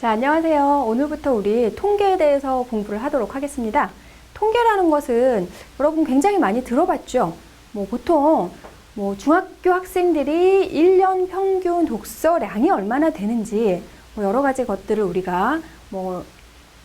자, 안녕하세요. 오늘부터 우리 통계에 대해서 공부를 하도록 하겠습니다. 통계라는 것은 여러분 굉장히 많이 들어봤죠? 보통 중학교 학생들이 1년 평균 독서량이 얼마나 되는지 여러 가지 것들을 우리가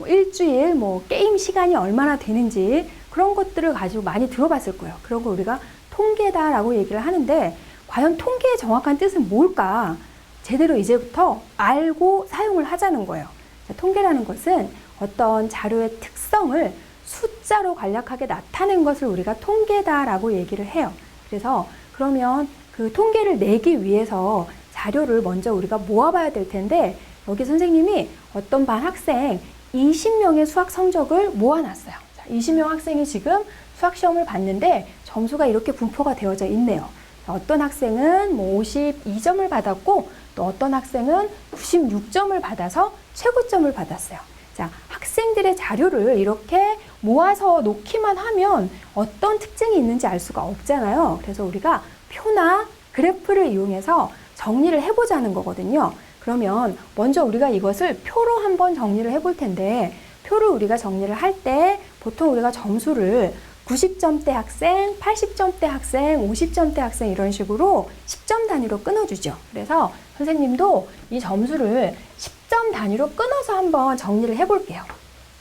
일주일 게임 시간이 얼마나 되는지 그런 것들을 가지고 많이 들어봤을 거예요. 그런 걸 우리가 통계다라고 얘기를 하는데 과연 통계의 정확한 뜻은 뭘까? 제대로 이제부터 알고 사용을 하자는 거예요. 자, 통계라는 것은 어떤 자료의 특성을 숫자로 간략하게 나타낸 것을 우리가 통계다라고 얘기를 해요. 그래서 그러면 그 통계를 내기 위해서 자료를 먼저 우리가 모아봐야 될 텐데 여기 선생님이 어떤 반 학생 20명의 수학 성적을 모아놨어요. 자, 20명 학생이 지금 수학시험을 봤는데 점수가 이렇게 분포가 되어져 있네요. 어떤 학생은 52점을 받았고 또 어떤 학생은 96점을 받아서 최고점을 받았어요. 자, 학생들의 자료를 이렇게 모아서 놓기만 하면 어떤 특징이 있는지 알 수가 없잖아요. 그래서 우리가 표나 그래프를 이용해서 정리를 해보자는 거거든요. 그러면 먼저 우리가 이것을 표로 한번 정리를 해볼 텐데 표를 우리가 정리를 할 때 보통 우리가 점수를 90점대 학생, 80점대 학생, 50점대 학생 이런 식으로 10점 단위로 끊어주죠. 그래서 선생님도 이 점수를 10점 단위로 끊어서 한번 정리를 해볼게요.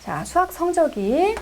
자, 수학 성적이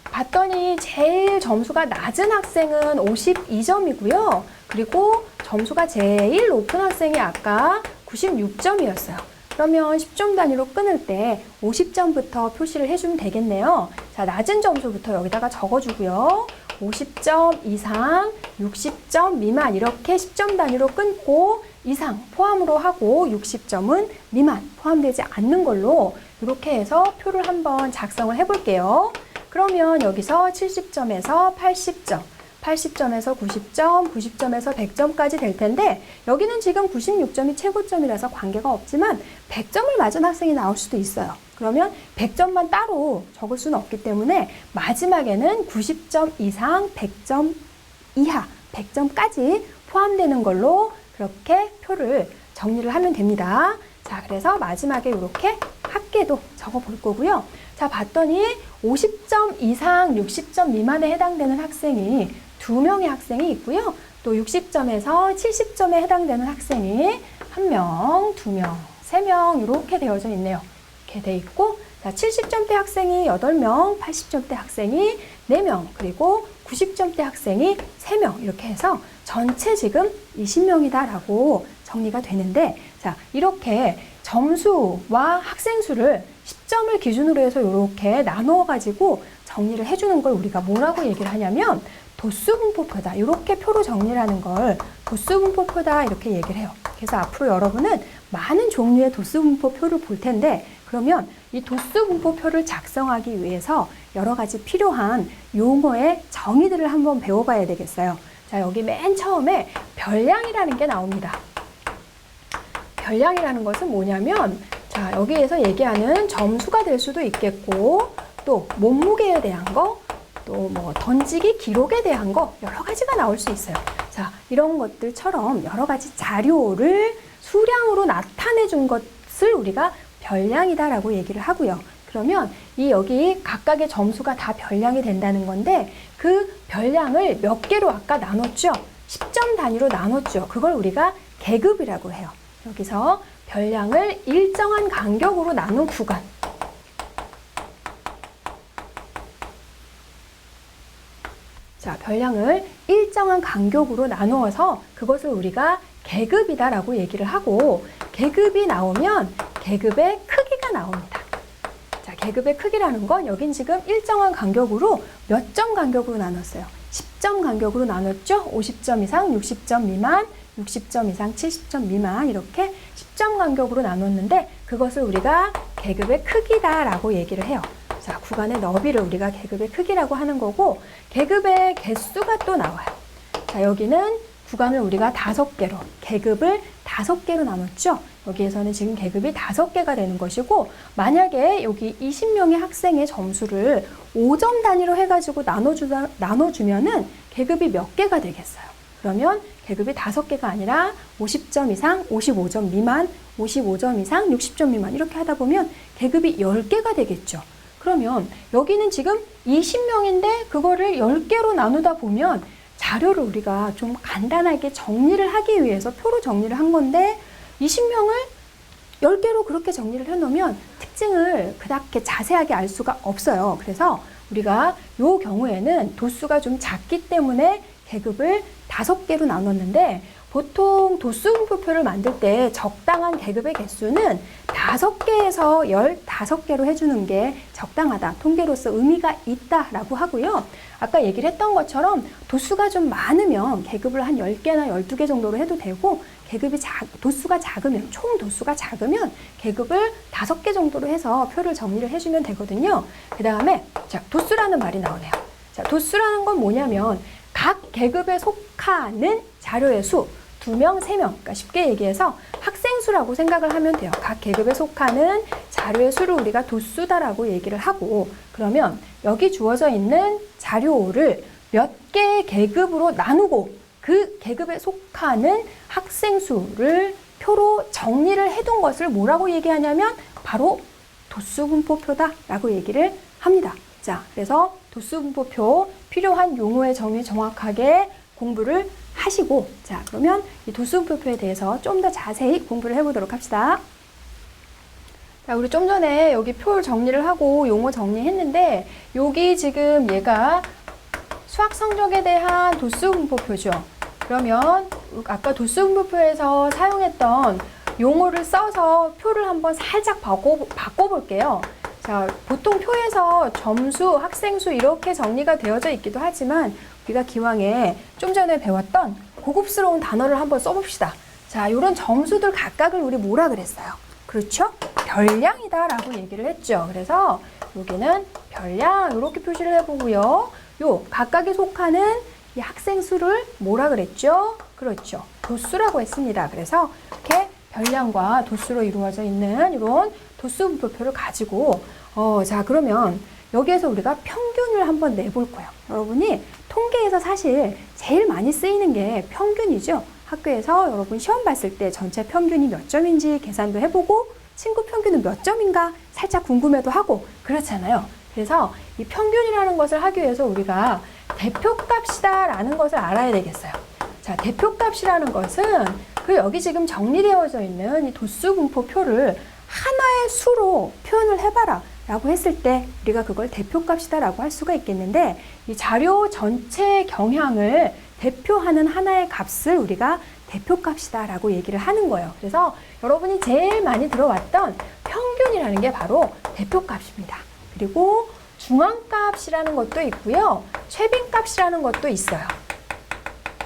봤더니 제일 점수가 낮은 학생은 52점이고요. 그리고 점수가 제일 높은 학생이 아까 96점이었어요. 그러면 10점 단위로 끊을 때 50점부터 표시를 해주면 되겠네요. 자, 낮은 점수부터 여기다가 적어주고요. 50점 이상, 60점 미만 이렇게 10점 단위로 끊고 이상 포함으로 하고 60점은 미만 포함되지 않는 걸로 이렇게 해서 표를 한번 작성을 해볼게요. 그러면 여기서 70점에서 80점, 80점에서 90점, 90점에서 100점까지 될 텐데 여기는 지금 96점이 최고점이라서 관계가 없지만 100점을 맞은 학생이 나올 수도 있어요. 그러면 100점만 따로 적을 수는 없기 때문에 마지막에는 90점 이상, 100점 이하, 100점까지 포함되는 걸로 그렇게 표를 정리를 하면 됩니다. 자, 그래서 마지막에 이렇게 합계도 적어 볼 거고요. 자, 봤더니 50점 이상, 60점 미만에 해당되는 학생이 2명의 학생이 있고요. 또 60점에서 70점에 해당되는 학생이 1명, 2명, 3명 이렇게 되어져 있네요. 이렇게 돼 있고 자, 70점대 학생이 8명, 80점대 학생이 4명, 그리고 90점대 학생이 3명 이렇게 해서 전체 지금 20명이다라고 정리가 되는데 자, 이렇게 점수와 학생 수를 10점을 기준으로 해서 이렇게 나누어 가지고 정리를 해주는 걸 우리가 뭐라고 얘기를 하냐면 도수분포표다. 이렇게 표로 정리를 하는 걸 도수분포표다 이렇게 얘기를 해요. 그래서 앞으로 여러분은 많은 종류의 도수분포표를 볼 텐데 그러면 이 도수분포표를 작성하기 위해서 여러 가지 필요한 용어의 정의들을 한번 배워봐야 되겠어요. 자, 여기 맨 처음에 별량이라는 게 나옵니다. 별량이라는 것은 뭐냐면 자, 여기에서 얘기하는 점수가 될 수도 있겠고 또 몸무게에 대한 거 또 던지기 기록에 대한 거 여러 가지가 나올 수 있어요. 자, 이런 것들처럼 여러 가지 자료를 수량으로 나타내 준 것을 우리가 별량이다라고 얘기를 하고요. 그러면 이 여기 각각의 점수가 다 별량이 된다는 건데 그 별량을 몇 개로 아까 나눴죠? 10점 단위로 나눴죠. 그걸 우리가 계급이라고 해요. 여기서 별량을 일정한 간격으로 나눈 구간. 자, 별량을 일정한 간격으로 나누어서 그것을 우리가 계급이다라고 얘기를 하고 계급이 나오면 계급의 크기가 나옵니다. 자, 계급의 크기라는 건 여긴 지금 일정한 간격으로 몇 점 간격으로 나눴어요. 10점 간격으로 나눴죠? 50점 이상, 60점 미만, 60점 이상, 70점 미만 이렇게 10점 간격으로 나눴는데 그것을 우리가 계급의 크기다라고 얘기를 해요. 자, 구간의 너비를 우리가 계급의 크기라고 하는 거고 계급의 개수가 또 나와요. 자, 여기는 구간을 우리가 5개로 계급을 5개로 나눴죠. 여기에서는 지금 계급이 5개가 되는 것이고 만약에 여기 20명의 학생의 점수를 5점 단위로 해가지고 나눠주면은 계급이 몇 개가 되겠어요? 그러면 계급이 5개가 아니라 50점 이상, 55점 미만, 55점 이상, 60점 미만 이렇게 하다 보면 계급이 10개가 되겠죠. 그러면 여기는 지금 20명인데 그거를 10개로 나누다 보면 자료를 우리가 좀 간단하게 정리를 하기 위해서 표로 정리를 한 건데 20명을 10개로 그렇게 정리를 해놓으면 특징을 그렇게 자세하게 알 수가 없어요. 그래서 우리가 이 경우에는 도수가 좀 작기 때문에 계급을 5개로 나눴는데 보통 도수분포표를 만들 때 적당한 계급의 개수는 5개에서 15개로 해주는 게 적당하다. 통계로서 의미가 있다라고 하고요. 아까 얘기를 했던 것처럼 도수가 좀 많으면 계급을 한 10개나 12개 정도로 해도 되고 도수가 작으면, 총 도수가 작으면 계급을 5개 정도로 해서 표를 정리를 해주면 되거든요. 그 다음에 자, 도수라는 말이 나오네요. 자, 도수라는 건 뭐냐면 각 계급에 속하는 자료의 수, 2명, 3명, 그러니까 쉽게 얘기해서 학생 수라고 생각을 하면 돼요. 각 계급에 속하는 자료의 수를 우리가 도수다라고 얘기를 하고, 그러면 여기 주어져 있는 자료를 몇 개의 계급으로 나누고 그 계급에 속하는 학생 수를 표로 정리를 해둔 것을 뭐라고 얘기하냐면 바로 도수분포표다라고 얘기를 합니다. 자, 그래서 도수분포표 필요한 용어의 정의 정확하게 공부를 하시고, 자, 그러면 이 도수분포표에 대해서 좀 더 자세히 공부를 해보도록 합시다. 자, 우리 좀 전에 여기 표 정리를 하고 용어 정리했는데 여기 지금 얘가 수학 성적에 대한 도수분포표죠. 그러면 아까 도수분포표에서 사용했던 용어를 써서 표를 한번 살짝 바꿔볼게요. 자, 보통 표에서 점수, 학생수 이렇게 정리가 되어져 있기도 하지만 우리가 기왕에 좀 전에 배웠던 고급스러운 단어를 한번 써봅시다. 자, 이런 점수들 각각을 우리 뭐라 그랬어요? 그렇죠? 별량이다 라고 얘기를 했죠. 그래서 여기는 별량 이렇게 표시를 해보고요. 요 각각에 속하는 이 학생 수를 뭐라 그랬죠? 그렇죠. 도수라고 했습니다. 그래서 이렇게 별량과 도수로 이루어져 있는 이런 도수분포표를 가지고 자, 그러면 여기에서 우리가 평균을 한번 내볼 거예요. 여러분이 통계에서 사실 제일 많이 쓰이는 게 평균이죠. 학교에서 여러분 시험 봤을 때 전체 평균이 몇 점인지 계산도 해보고 친구 평균은 몇 점인가 살짝 궁금해도 하고 그렇잖아요. 그래서 이 평균이라는 것을 하기 위해서 우리가 대표값이다 라는 것을 알아야 되겠어요. 자, 대표값이라는 것은 여기 지금 정리되어져 있는 이 도수분포표를 하나의 수로 표현을 해봐라 라고 했을 때 우리가 그걸 대표값이다 라고 할 수가 있겠는데, 이 자료 전체 경향을 대표하는 하나의 값을 우리가 대표값이다 라고 얘기를 하는 거예요. 그래서 여러분이 제일 많이 들어왔던 평균이라는 게 바로 대표값입니다. 그리고 중앙값이라는 것도 있고요. 최빈값이라는 것도 있어요.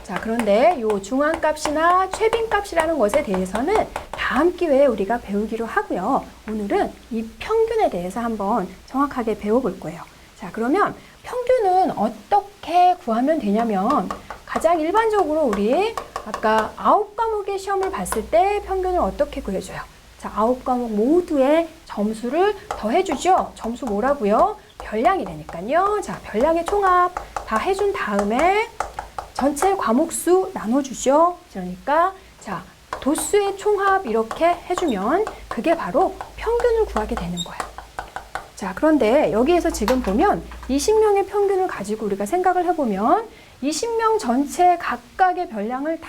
자, 그런데 이 중앙값이나 최빈값이라는 것에 대해서는 다음 기회에 우리가 배우기로 하고요. 오늘은 이 평균에 대해서 한번 정확하게 배워볼 거예요. 자, 그러면 평균은 어떻게 구하면 되냐면 가장 일반적으로 우리 아까 9과목의 시험을 봤을 때 평균을 어떻게 구해줘요? 자, 9과목 모두의 점수를 더해주죠. 점수 뭐라고요? 별량이라니까요. 자, 별량의 총합 다 해준 다음에 전체 과목 수 나눠주죠. 그러니까 자, 도수의 총합 이렇게 해주면 그게 바로 평균을 구하게 되는 거예요. 자, 그런데 여기에서 지금 보면 20명의 평균을 가지고 우리가 생각을 해보면 20명 전체 각각의 별량을 다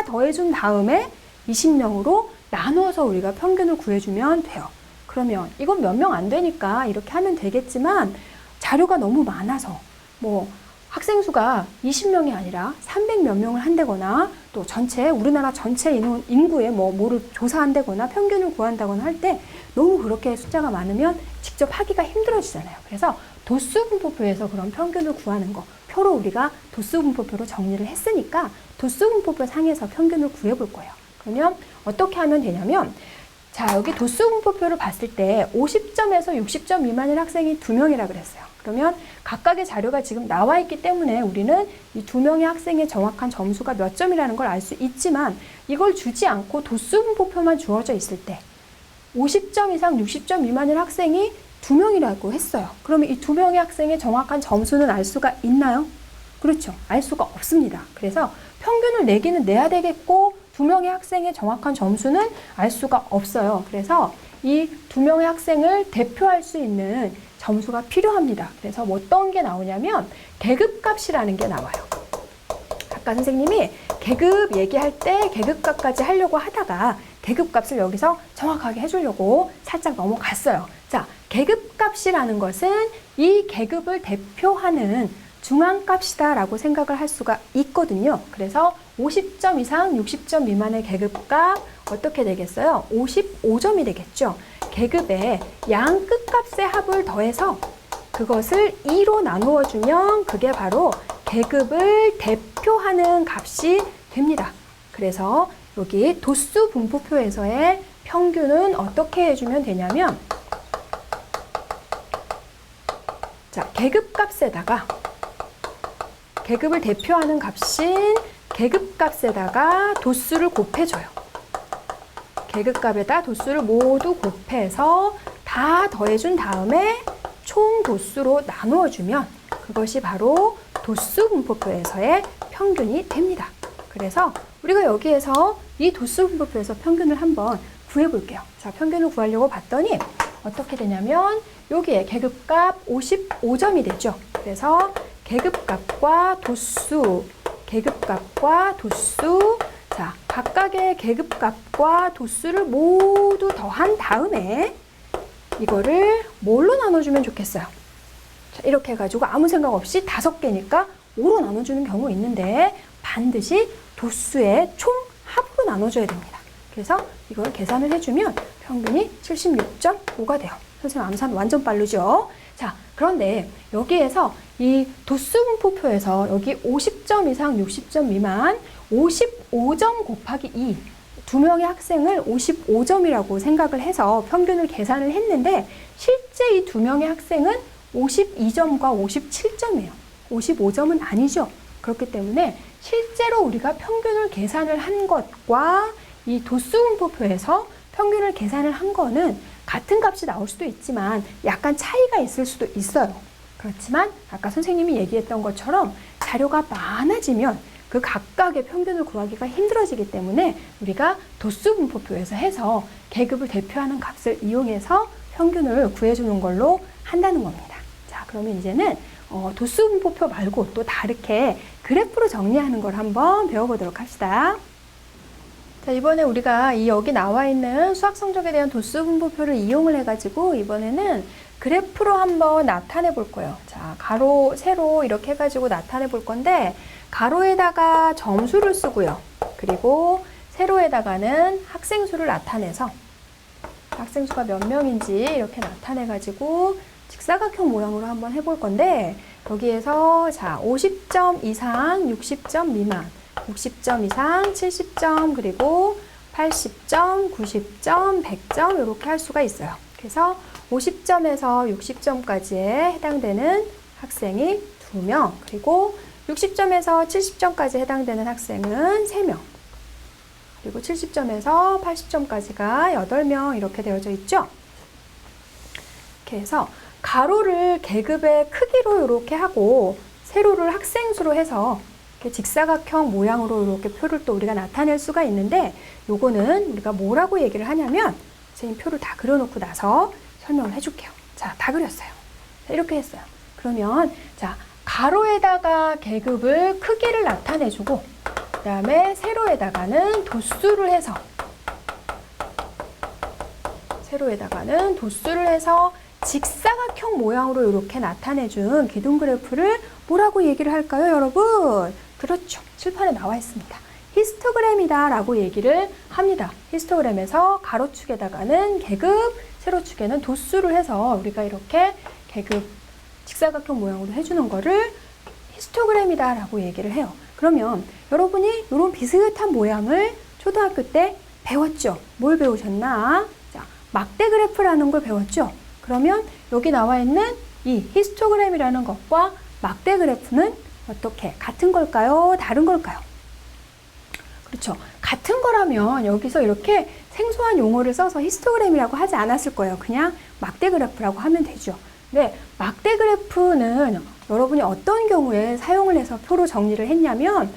더해준 다음에 20명으로 나눠서 우리가 평균을 구해주면 돼요. 그러면 이건 몇 명 안 되니까 이렇게 하면 되겠지만 자료가 너무 많아서 뭐 학생 수가 20명이 아니라 300몇 명을 한다거나 또 전체 우리나라 전체 인구의 뭐를 조사한다거나 평균을 구한다거나 할 때 너무 그렇게 숫자가 많으면 직접 하기가 힘들어지잖아요. 그래서 도수분포표에서 그런 평균을 구하는 거 표로 우리가 도수분포표로 정리를 했으니까 도수분포표 상에서 평균을 구해볼 거예요. 그러면 어떻게 하면 되냐면 자, 여기 도수분포표를 봤을 때 50점에서 60점 미만인 학생이 2명이라 그랬어요. 그러면 각각의 자료가 지금 나와 있기 때문에 우리는 이 2명의 학생의 정확한 점수가 몇 점이라는 걸 알 수 있지만 이걸 주지 않고 도수분포표만 주어져 있을 때 50점 이상 60점 미만인 학생이 2명이라고 했어요. 그러면 이 2명의 학생의 정확한 점수는 알 수가 있나요? 그렇죠. 알 수가 없습니다. 그래서 평균을 내기는 내야 되겠고 두 명의 학생의 정확한 점수는 알 수가 없어요. 그래서 이 두 명의 학생을 대표할 수 있는 점수가 필요합니다. 그래서 뭐 어떤 게 나오냐면 계급값이라는 게 나와요. 아까 선생님이 계급 얘기할 때 계급값까지 하려고 하다가 계급값을 여기서 정확하게 해주려고 살짝 넘어갔어요. 자, 계급값이라는 것은 이 계급을 대표하는 중앙값이다라고 생각을 할 수가 있거든요. 그래서 50점 이상 60점 미만의 계급값 어떻게 되겠어요? 55점이 되겠죠. 계급의 양 끝값의 합을 더해서 그것을 2로 나누어 주면 그게 바로 계급을 대표하는 값이 됩니다. 그래서 여기 도수 분포표에서의 평균은 어떻게 해주면 되냐면, 자, 계급값에다가 계급을 대표하는 값인 계급값에다가 도수를 곱해줘요. 계급값에다 도수를 모두 곱해서 다 더해준 다음에 총 도수로 나누어주면 그것이 바로 도수 분포표에서의 평균이 됩니다. 그래서 우리가 여기에서 이 도수 분포표에서 평균을 한번 구해볼게요. 자, 평균을 구하려고 봤더니 어떻게 되냐면 여기에 계급값 55점이 되죠. 그래서 계급값과 도수, 계급값과 도수, 자, 각각의 계급값과 도수를 모두 더한 다음에 이거를 뭘로 나눠주면 좋겠어요? 자, 이렇게 해가지고 아무 생각 없이 5개니까 5로 나눠주는 경우 있는데 반드시 도수의 총 합으로 나눠줘야 됩니다. 그래서 이걸 계산을 해주면 평균이 76.5가 돼요. 선생님 암산 완전 빠르죠? 자, 그런데 여기에서 이 도수 분포표에서 여기 50점 이상 60점 미만 55점 곱하기 2, 두 명의 학생을 55점이라고 생각을 해서 평균을 계산을 했는데 실제 이 두 명의 학생은 52점과 57점이에요. 55점은 아니죠. 그렇기 때문에 실제로 우리가 평균을 계산을 한 것과 이 도수 분포표에서 평균을 계산을 한 거는 같은 값이 나올 수도 있지만 약간 차이가 있을 수도 있어요. 그렇지만 아까 선생님이 얘기했던 것처럼 자료가 많아지면 그 각각의 평균을 구하기가 힘들어지기 때문에 우리가 도수 분포표에서 해서 계급을 대표하는 값을 이용해서 평균을 구해주는 걸로 한다는 겁니다. 자, 그러면 이제는 도수 분포표 말고 또 다르게 그래프로 정리하는 걸 한번 배워보도록 합시다. 자, 이번에 우리가 여기 나와 있는 수학 성적에 대한 도수 분포표를 이용을 해가지고 이번에는 그래프로 한번 나타내 볼 거예요. 자, 가로, 세로 이렇게 해가지고 나타내 볼 건데 가로에다가 점수를 쓰고요. 그리고 세로에다가는 학생 수를 나타내서 학생 수가 몇 명인지 이렇게 나타내가지고 직사각형 모양으로 한번 해볼 건데 여기에서 자, 50점 이상 60점 미만 60점 이상 70점 그리고 80점, 90점, 100점 이렇게 할 수가 있어요. 그래서 50점에서 60점까지에 해당되는 학생이 2명 그리고 60점에서 70점까지 해당되는 학생은 3명 그리고 70점에서 80점까지가 8명 이렇게 되어져 있죠. 이렇게 해서 가로를 계급의 크기로 이렇게 하고 세로를 학생 수로 해서 이렇게 직사각형 모양으로 이렇게 표를 또 우리가 나타낼 수가 있는데 요거는 우리가 뭐라고 얘기를 하냐면 선생님 표를 다 그려놓고 나서 설명을 해줄게요. 자, 다 그렸어요. 자, 이렇게 했어요. 그러면 자, 가로에다가 계급을 크기를 나타내주고 그 다음에 세로에다가는 도수를 해서 직사각형 모양으로 이렇게 나타내준 기둥 그래프를 뭐라고 얘기를 할까요, 여러분? 그렇죠. 칠판에 나와 있습니다. 히스토그램이다 라고 얘기를 합니다. 히스토그램에서 가로축에다가는 계급, 세로축에는 도수를 해서 우리가 이렇게 계급 직사각형 모양으로 해주는 거를 히스토그램이다 라고 얘기를 해요. 그러면 여러분이 이런 비슷한 모양을 초등학교 때 배웠죠? 뭘 배우셨나? 자, 막대 그래프라는 걸 배웠죠? 그러면 여기 나와 있는 이 히스토그램이라는 것과 막대 그래프는 어떻게 같은 걸까요? 다른 걸까요? 그렇죠. 같은 거라면 여기서 이렇게 생소한 용어를 써서 히스토그램이라고 하지 않았을 거예요. 그냥 막대 그래프라고 하면 되죠. 네, 막대 그래프는 여러분이 어떤 경우에 사용을 해서 표로 정리를 했냐면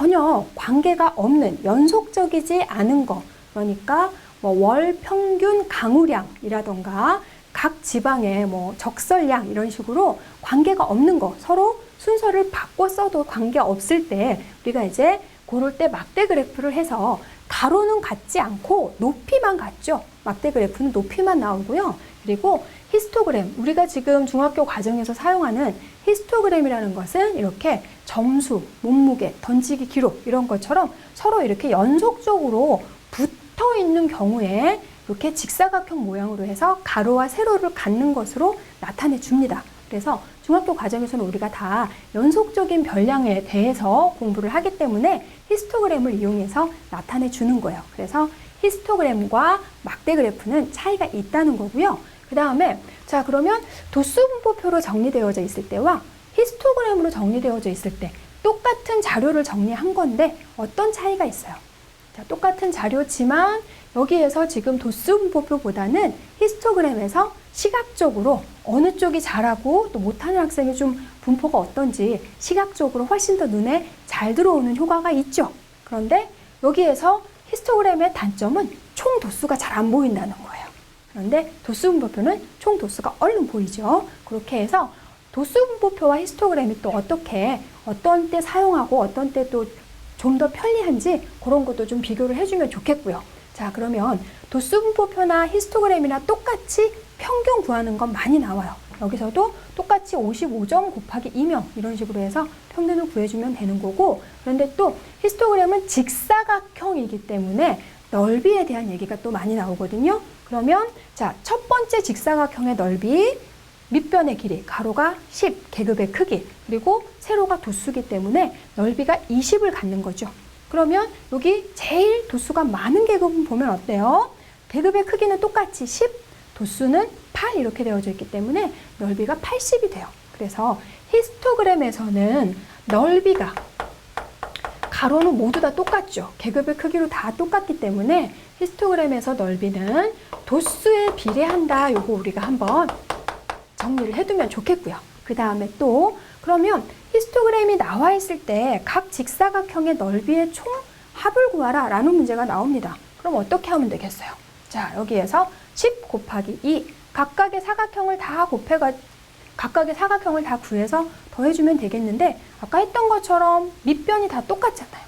전혀 관계가 없는 연속적이지 않은 거, 그러니까 뭐 월 평균 강우량이라던가 각 지방의 뭐 적설량 이런 식으로 관계가 없는 거, 서로 순서를 바꿔 써도 관계 없을 때 우리가 이제 고를 때 막대 그래프를 해서 가로는 같지 않고 높이만 같죠. 막대 그래프는 높이만 나오고요. 그리고 히스토그램, 우리가 지금 중학교 과정에서 사용하는 히스토그램이라는 것은 이렇게 점수, 몸무게, 던지기 기록 이런 것처럼 서로 이렇게 연속적으로 붙어 있는 경우에 이렇게 직사각형 모양으로 해서 가로와 세로를 갖는 것으로 나타내 줍니다. 그래서 중학교 과정에서는 우리가 다 연속적인 별량에 대해서 공부를 하기 때문에 히스토그램을 이용해서 나타내 주는 거예요. 그래서 히스토그램과 막대 그래프는 차이가 있다는 거고요. 그 다음에 자, 그러면 도수 분포표로 정리되어져 있을 때와 히스토그램으로 정리되어져 있을 때 똑같은 자료를 정리한 건데 어떤 차이가 있어요? 자, 똑같은 자료지만 여기에서 지금 도수 분포표보다는 히스토그램에서 시각적으로 어느 쪽이 잘하고 또 못하는 학생이 좀 분포가 어떤지 시각적으로 훨씬 더 눈에 잘 들어오는 효과가 있죠. 그런데 여기에서 히스토그램의 단점은 총 도수가 잘 안 보인다는 거예요. 그런데 도수 분포표는 총 도수가 얼른 보이죠. 그렇게 해서 도수 분포표와 히스토그램이 또 어떻게 어떤 때 사용하고 어떤 때 또 좀 더 편리한지 그런 것도 좀 비교를 해주면 좋겠고요. 자, 그러면 도수 분포표나 히스토그램이나 똑같이 평균 구하는 건 많이 나와요. 여기서도 똑같이 55점 곱하기 2명 이런 식으로 해서 평균을 구해주면 되는 거고, 그런데 또 히스토그램은 직사각형이기 때문에 넓이에 대한 얘기가 또 많이 나오거든요. 그러면 자, 첫 번째 직사각형의 넓이, 밑변의 길이, 가로가 10, 계급의 크기, 그리고 세로가 도수기 때문에 넓이가 20을 갖는 거죠. 그러면 여기 제일 도수가 많은 계급은 보면 어때요? 계급의 크기는 똑같이 10, 도수는 8 이렇게 되어져 있기 때문에 넓이가 80이 돼요. 그래서 히스토그램에서는 넓이가 가로는 모두 다 똑같죠. 계급의 크기로 다 똑같기 때문에 히스토그램에서 넓이는 도수에 비례한다. 요거 우리가 한번 정리를 해두면 좋겠고요. 그 다음에 또 그러면 히스토그램이 나와 있을 때 각 직사각형의 넓이의 총 합을 구하라 라는 문제가 나옵니다. 그럼 어떻게 하면 되겠어요? 자, 여기에서 10 곱하기 2 각각의 사각형을 다 구해서 더해주면 되겠는데 아까 했던 것처럼 밑변이 다 똑같잖아요.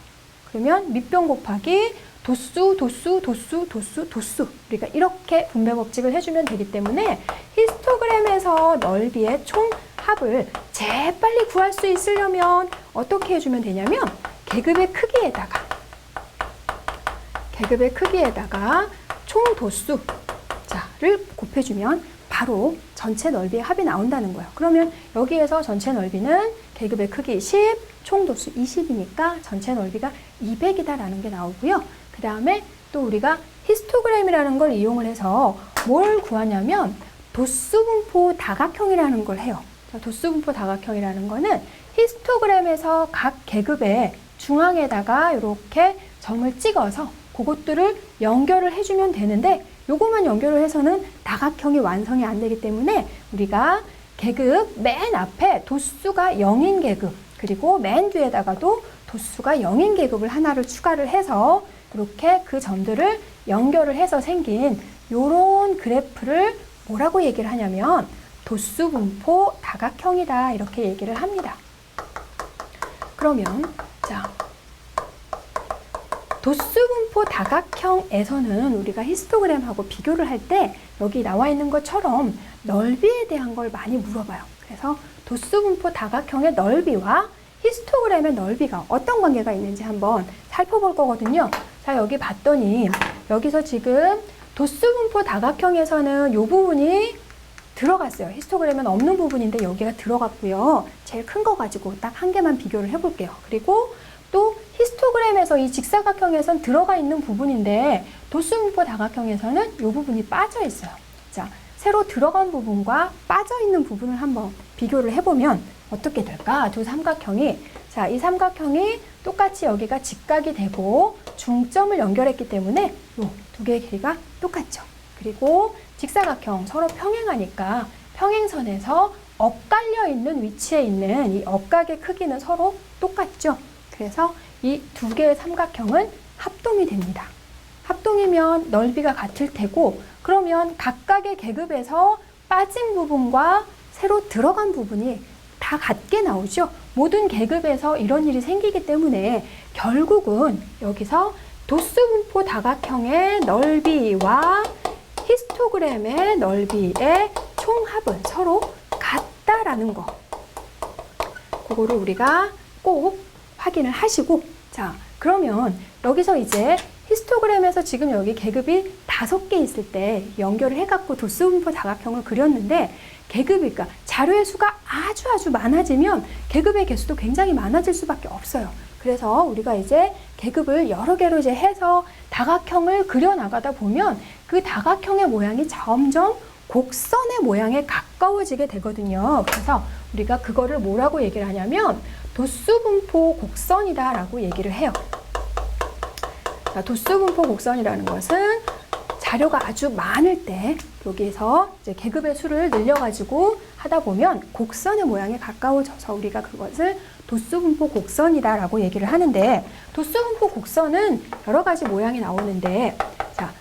그러면 밑변 곱하기 도수 우리가 이렇게 분배 법칙을 해주면 되기 때문에 히스토그램에서 넓이의 총 합을 재빨리 구할 수 있으려면 어떻게 해주면 되냐면 계급의 크기에다가 총 도수 자를 곱해주면 바로 전체 넓이의 합이 나온다는 거예요. 그러면 여기에서 전체 넓이는 계급의 크기 10, 총 도수 20이니까 전체 넓이가 200이다라는 게 나오고요. 그 다음에 또 우리가 히스토그램이라는 걸 이용을 해서 뭘 구하냐면 도수분포 다각형이라는 걸 해요. 자, 도수분포 다각형이라는 거는 히스토그램에서 각 계급의 중앙에다가 이렇게 점을 찍어서 그것들을 연결을 해주면 되는데 요것만 연결을 해서는 다각형이 완성이 안 되기 때문에 우리가 계급 맨 앞에 도수가 0인 계급 그리고 맨 뒤에다가도 도수가 0인 계급을 하나를 추가를 해서 이렇게 그 점들을 연결을 해서 생긴 요런 그래프를 뭐라고 얘기를 하냐면 도수분포 다각형이다 이렇게 얘기를 합니다. 그러면 자, 도수분포 다각형에서는 우리가 히스토그램하고 비교를 할 때 여기 나와 있는 것처럼 넓이에 대한 걸 많이 물어봐요. 그래서 도수분포 다각형의 넓이와 히스토그램의 넓이가 어떤 관계가 있는지 한번 살펴볼 거거든요. 자, 여기 봤더니 여기서 지금 도수분포 다각형에서는 이 부분이 들어갔어요. 히스토그램은 없는 부분인데 여기가 들어갔고요. 제일 큰 거 가지고 딱 한 개만 비교를 해볼게요. 그리고 또 히스토그램에서 이 직사각형에선 들어가 있는 부분인데 도수분포 다각형에서는 이 부분이 빠져 있어요. 자, 새로 들어간 부분과 빠져 있는 부분을 한번 비교를 해보면 어떻게 될까? 두 삼각형이 자, 이 삼각형이 똑같이 여기가 직각이 되고 중점을 연결했기 때문에 이 두 개의 길이가 똑같죠. 그리고 직사각형 서로 평행하니까 평행선에서 엇갈려 있는 위치에 있는 이 억각의 크기는 서로 똑같죠. 그래서 이 두 개의 삼각형은 합동이 됩니다. 합동이면 넓이가 같을 테고, 그러면 각각의 계급에서 빠진 부분과 새로 들어간 부분이 다 같게 나오죠. 모든 계급에서 이런 일이 생기기 때문에 결국은 여기서 도수분포 다각형의 넓이와 히스토그램의 넓이의 총합은 서로 같다라는 거. 그거를 우리가 꼭 확인을 하시고, 자, 그러면 여기서 이제 히스토그램에서 지금 여기 계급이 5개 있을 때 연결을 해갖고 도수분포 다각형을 그렸는데, 계급이, 그러니까 자료의 수가 아주 많아지면 계급의 개수도 굉장히 많아질 수밖에 없어요. 그래서 우리가 이제 계급을 여러 개로 이제 해서 다각형을 그려나가다 보면 그 다각형의 모양이 점점 곡선의 모양에 가까워지게 되거든요. 그래서 우리가 그거를 뭐라고 얘기를 하냐면 도수분포 곡선이다 라고 얘기를 해요. 자, 도수분포 곡선이라는 것은 자료가 아주 많을 때 여기에서 이제 계급의 수를 늘려가지고 하다 보면 곡선의 모양에 가까워져서 우리가 그것을 도수분포 곡선이다 라고 얘기를 하는데, 도수분포 곡선은 여러 가지 모양이 나오는데, 자,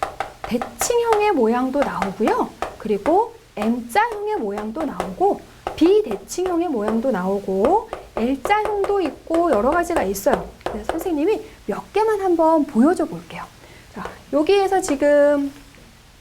대칭형의 모양도 나오고요. 그리고 M자형의 모양도 나오고, 비대칭형의 모양도 나오고, L자형도 있고 여러 가지가 있어요. 그래서 선생님이 몇 개만 한번 보여줘 볼게요. 자, 여기에서 지금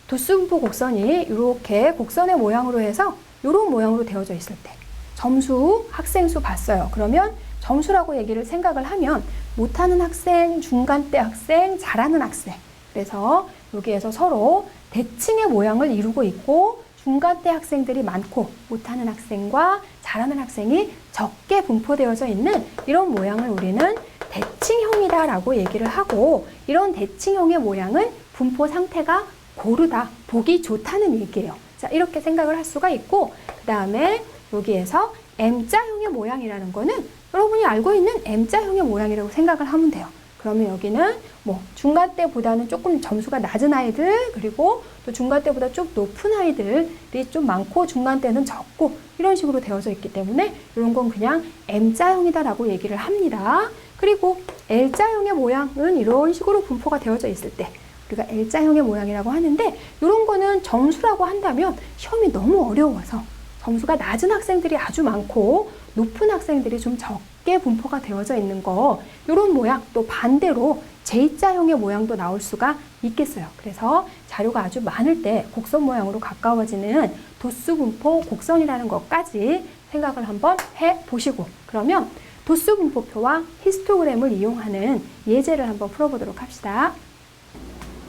도수분포 곡선이 이렇게 곡선의 모양으로 해서 이런 모양으로 되어져 있을 때 점수, 학생 수 봤어요. 그러면 점수라고 얘기를 생각을 하면 못하는 학생, 중간대 학생, 잘하는 학생. 그래서 여기에서 서로 대칭의 모양을 이루고 있고, 중간대 학생들이 많고 못하는 학생과 잘하는 학생이 적게 분포되어져 있는 이런 모양을 우리는 대칭형이다 라고 얘기를 하고, 이런 대칭형의 모양은 분포 상태가 고르다, 보기 좋다는 얘기예요. 자, 이렇게 생각을 할 수가 있고, 그 다음에 여기에서 M자형의 모양이라는 거는 여러분이 알고 있는 M자형의 모양이라고 생각을 하면 돼요. 그러면 여기는 뭐 중간 때보다는 조금 점수가 낮은 아이들, 그리고 또 중간 때보다 좀 높은 아이들이 좀 많고 중간 때는 적고 이런 식으로 되어져 있기 때문에 이런 건 그냥 M자형이다 라고 얘기를 합니다. 그리고 L자형의 모양은 이런 식으로 분포가 되어져 있을 때 우리가 L자형의 모양이라고 하는데, 이런 거는 점수라고 한다면 시험이 너무 어려워서 점수가 낮은 학생들이 아주 많고 높은 학생들이 좀 적게 분포가 되어져 있는 거, 이런 모양, 또 반대로 J자형의 모양도 나올 수가 있겠어요. 그래서 자료가 아주 많을 때 곡선 모양으로 가까워지는 도수분포 곡선이라는 것까지 생각을 한번 해보시고, 그러면 도수분포표와 히스토그램을 이용하는 예제를 한번 풀어보도록 합시다.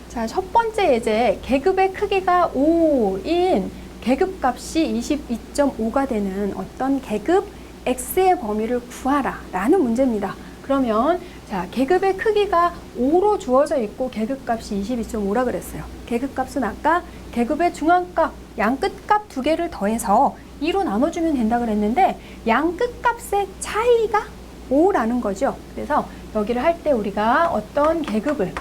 자, 첫 번째 예제, 계급의 크기가 5인 계급값이 22.5가 되는 어떤 계급 X의 범위를 구하라 라는 문제입니다. 그러면 자, 계급의 크기가 5로 주어져 있고 계급값이 22.5라 그랬어요. 계급값은 아까 계급의 중앙값, 양끝값 두 개를 더해서 2로 나눠주면 된다 그랬는데, 양끝값의 차이가 5라는 거죠. 그래서 여기를 할 때 우리가 어떤 계급의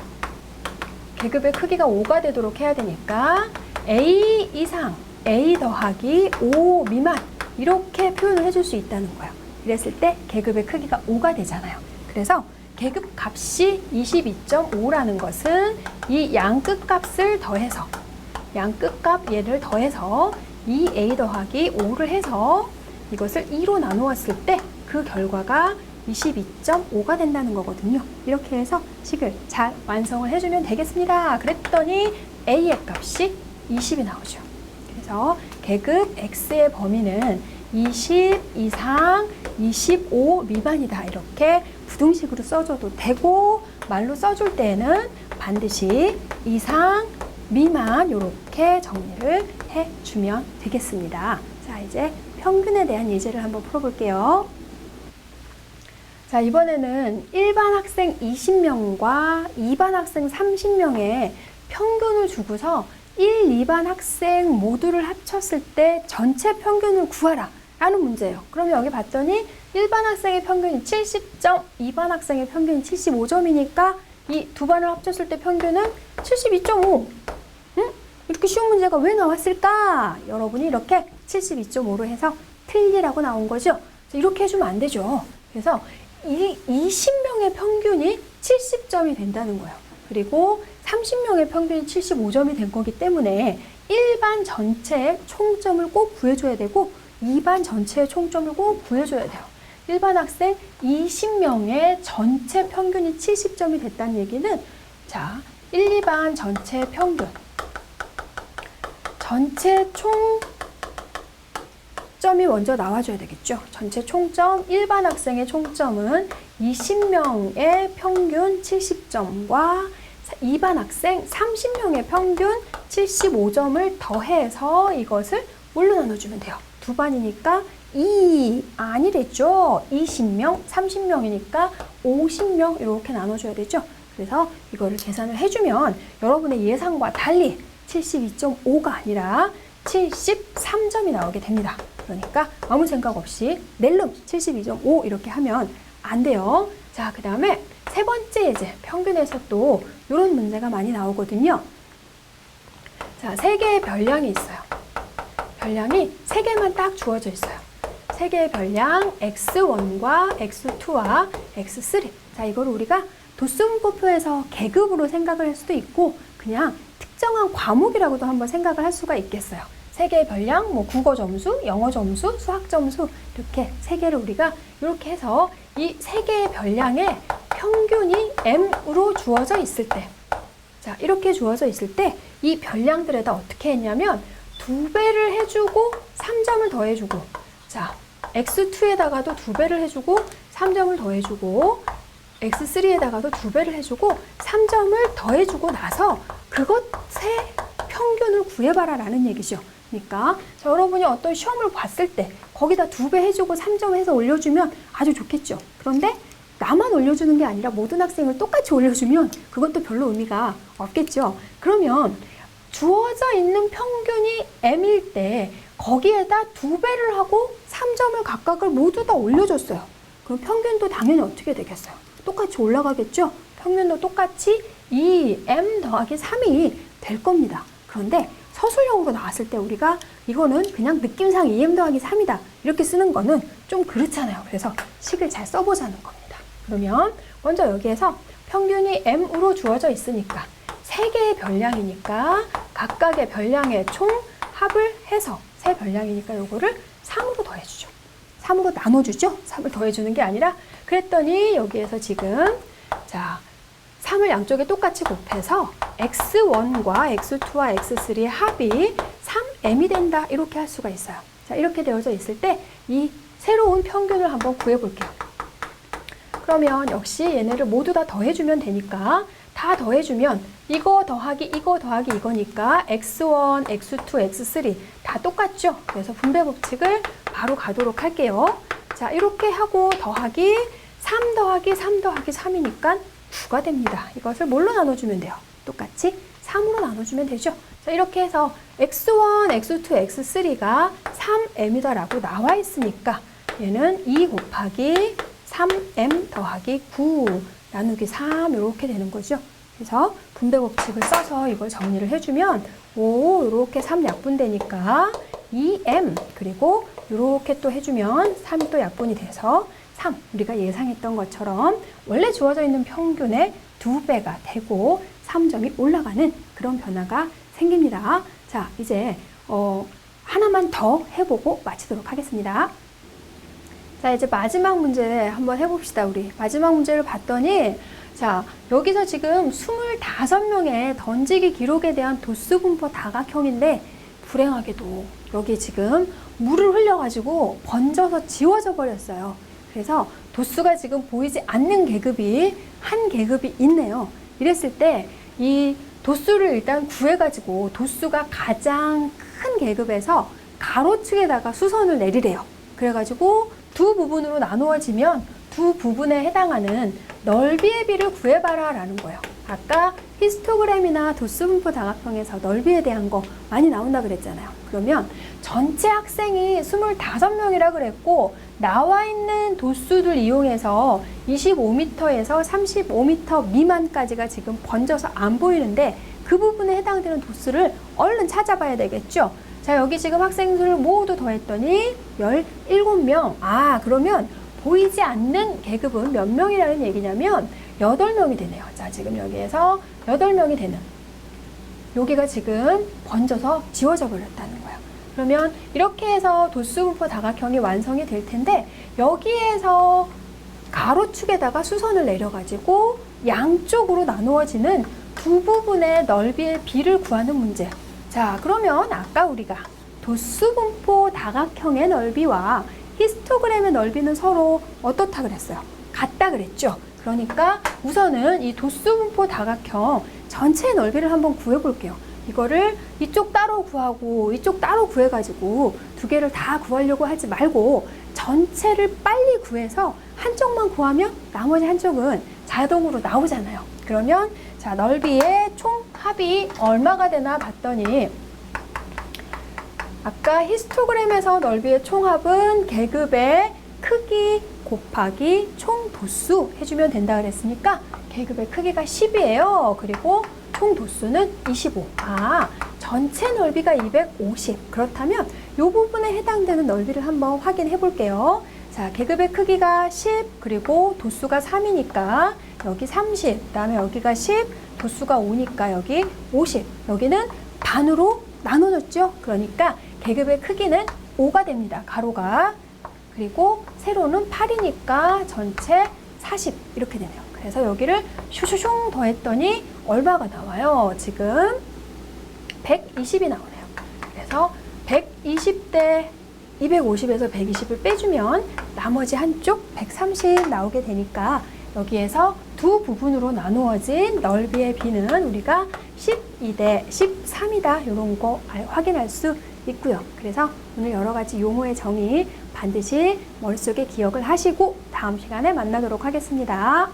크기가 5가 되도록 해야 되니까 A 이상, A 더하기 5 미만 이렇게 표현을 해줄 수 있다는 거예요. 이랬을 때 계급의 크기가 5가 되잖아요. 그래서 계급 값이 22.5라는 것은 이 양끝 값을 더해서, 양끝 값 얘를 더해서 2A 더하기 5를 해서 이것을 2로 나누었을 때 그 결과가 22.5가 된다는 거거든요. 이렇게 해서 식을 잘 완성을 해주면 되겠습니다. 그랬더니 A의 값이 20이 나오죠. 그래서 계급 X의 범위는 20 이상 25 미만이다. 이렇게 부등식으로 써줘도 되고, 말로 써줄 때는 반드시 이상, 미만 이렇게 정리를 해주면 되겠습니다. 자, 이제 평균에 대한 예제를 한번 풀어볼게요. 자, 이번에는 1반 학생 20명과 2반 학생 30명의 평균을 주고서 1, 2반 학생 모두를 합쳤을 때 전체 평균을 구하라 라는 문제예요. 그러면 여기 봤더니 1반 학생의 평균이 70점, 2반 학생의 평균이 75점이니까 이 두 반을 합쳤을 때 평균은 72.5. 이렇게 쉬운 문제가 왜 나왔을까? 여러분이 이렇게 72.5로 해서 틀리라고 나온 거죠. 이렇게 해주면 안 되죠. 그래서 이 20명의 평균이 70점이 된다는 거예요. 그리고 30명의 평균이 75점이 된 거기 때문에 1반 전체의 총점을 꼭 구해줘야 되고 2반 전체의 총점을 꼭 구해줘야 돼요. 일반 학생 20명의 전체 평균이 70점이 됐다는 얘기는 자, 1, 2반 전체 평균 전체 총점이 먼저 나와줘야 되겠죠. 전체 총점, 일반 학생의 총점은 20명의 평균 70점과 2반 학생 30명의 평균 75점을 더해서 이것을 뭘로 나눠주면 돼요? 두 반이니까 2 아니랬죠. 20명, 30명이니까 50명 이렇게 나눠줘야 되죠. 그래서 이거를 계산을 해주면 여러분의 예상과 달리 72.5가 아니라 73점이 나오게 됩니다. 그러니까 아무 생각 없이 낼름 72.5 이렇게 하면 안 돼요. 자, 그 다음에 세 번째 예제, 평균에서 또 이런 문제가 많이 나오거든요. 자, 세 개의 별량이 있어요. 별량이 세 개만 딱 주어져 있어요. 세 개의 별량 x1과 x2와 x3. 자, 이걸 우리가 도수분포표에서 계급으로 생각을 할 수도 있고 그냥 특정한 과목이라고도 한번 생각을 할 수가 있겠어요. 세 개의 별량, 뭐 국어 점수, 영어 점수, 수학 점수 이렇게 세 개를 우리가 이렇게 해서 이 세 개의 별량의 평균이 m으로 주어져 있을 때, 자, 이렇게 주어져 있을 때 이 별량들에다 어떻게 했냐면 2배를 해주고 3점을 더해주고, 자, x2에다가도 2배를 해주고 3점을 더해주고 x3에다가도 2배를 해주고 3점을 더해주고 나서 그것의 평균을 구해봐라 라는 얘기죠. 그러니까 자, 여러분이 어떤 시험을 봤을 때 거기다 2배 해주고 3점 해서 올려주면 아주 좋겠죠. 그런데 나만 올려주는 게 아니라 모든 학생을 똑같이 올려주면 그것도 별로 의미가 없겠죠. 그러면 주어져 있는 평균이 m일 때 거기에다 2배를 하고 3점을 각각을 모두 다 올려줬어요. 그럼 평균도 당연히 어떻게 되겠어요? 똑같이 올라가겠죠? 평균도 똑같이 2m 더하기 3이 될 겁니다. 그런데 서술형으로 나왔을 때 우리가 이거는 그냥 느낌상 2m 더하기 3이다 이렇게 쓰는 거는 좀 그렇잖아요. 그래서 식을 잘 써보자는 겁니다. 그러면 먼저 여기에서 평균이 m으로 주어져 있으니까 세 개의 별량이니까 각각의 별량의 총 합을 해서 세 별량이니까 요거를 3으로 더해주죠. 3으로 나눠주죠. 3을 더해주는 게 아니라 그랬더니 여기에서 지금 자 3을 양쪽에 똑같이 곱해서 x1과 x2와 x3의 합이 3m이 된다 이렇게 할 수가 있어요. 자, 이렇게 되어져 있을 때 이 새로운 평균을 한번 구해볼게요. 그러면 역시 얘네를 모두 다 더해주면 되니까 다 더해주면 이거 더하기 이거니까 x1, x2, x3 다 똑같죠? 그래서 분배 법칙을 바로 가도록 할게요. 자, 이렇게 하고 더하기 3 더하기 3 더하기 3이니까 9가 됩니다. 이것을 뭘로 나눠주면 돼요? 똑같이 3으로 나눠주면 되죠. 자, 이렇게 해서 x1, x2, x3가 3m이다라고 나와 있으니까 얘는 2 곱하기 3m 더하기 9 나누기 3 이렇게 되는 거죠. 그래서 분배 법칙을 써서 이걸 정리를 해주면 오 이렇게 3 약분되니까 2m 그리고 이렇게 또 해주면 3이 또 약분이 돼서 3 우리가 예상했던 것처럼 원래 주어져 있는 평균의 2배가 되고 3점이 올라가는 그런 변화가 생깁니다. 자, 이제 하나만 더 해보고 마치도록 하겠습니다. 자, 이제 마지막 문제 한번 해봅시다. 우리 마지막 문제를 봤더니 자, 여기서 지금 25명의 던지기 기록에 대한 도수분포 다각형인데 불행하게도 여기 지금 물을 흘려가지고 번져서 지워져 버렸어요. 그래서 도수가 지금 보이지 않는 계급이 한 계급이 있네요. 이랬을 때 이 도수를 일단 구해가지고 도수가 가장 큰 계급에서 가로축에다가 수선을 내리래요. 그래가지고 두 부분으로 나누어지면 두 부분에 해당하는 넓이의 비를 구해봐라 라는 거예요. 아까 히스토그램이나 도수분포 다각형에서 넓이에 대한 거 많이 나온다 그랬잖아요. 그러면 전체 학생이 25명이라 그랬고 나와 있는 도수들 이용해서 25m에서 35m 미만까지가 지금 번져서 안 보이는데 그 부분에 해당되는 도수를 얼른 찾아봐야 되겠죠. 자, 여기 지금 학생들을 모두 더했더니 17명. 아, 그러면 보이지 않는 계급은 몇 명이라는 얘기냐면 8명이 되네요. 자, 지금 여기에서 8명이 되는, 여기가 지금 번져서 지워져 버렸다는 거예요. 그러면 이렇게 해서 도수분포 다각형이 완성이 될 텐데, 여기에서 가로축에다가 수선을 내려가지고 양쪽으로 나누어지는 두 부분의 넓이의 비를 구하는 문제. 자, 그러면 아까 우리가 도수분포 다각형의 넓이와 히스토그램의 넓이는 서로 어떻다 그랬어요? 같다 그랬죠? 그러니까 우선은 이 도수분포 다각형 전체의 넓이를 한번 구해볼게요. 이거를 이쪽 따로 구하고 이쪽 따로 구해가지고 두 개를 다 구하려고 하지 말고 전체를 빨리 구해서 한쪽만 구하면 나머지 한쪽은 자동으로 나오잖아요. 그러면 자, 넓이의 총 합이 얼마가 되나 봤더니, 아까 히스토그램에서 넓이의 총합은 계급의 크기 곱하기 총 도수 해주면 된다 그랬으니까 계급의 크기가 10이에요. 그리고 총 도수는 25. 아, 전체 넓이가 250. 그렇다면 이 부분에 해당되는 넓이를 한번 확인해 볼게요. 자, 계급의 크기가 10, 그리고 도수가 3이니까 여기 30, 그 다음에 여기가 10, 도수가 5니까 여기 50. 여기는 반으로 나눠졌죠? 그러니까 계급의 크기는 5가 됩니다. 가로가. 그리고 세로는 8이니까 전체 40 이렇게 되네요. 그래서 여기를 슈슈슝 더했더니 얼마가 나와요? 지금 120이 나오네요. 그래서 120대 250에서 120을 빼주면 나머지 한쪽 130 나오게 되니까 여기에서 두 부분으로 나누어진 넓이의 비는 우리가 12대 13이다. 이런 거 확인할 수 있고요. 그래서 오늘 여러 가지 용어의 정의 반드시 머릿속에 기억을 하시고 다음 시간에 만나도록 하겠습니다.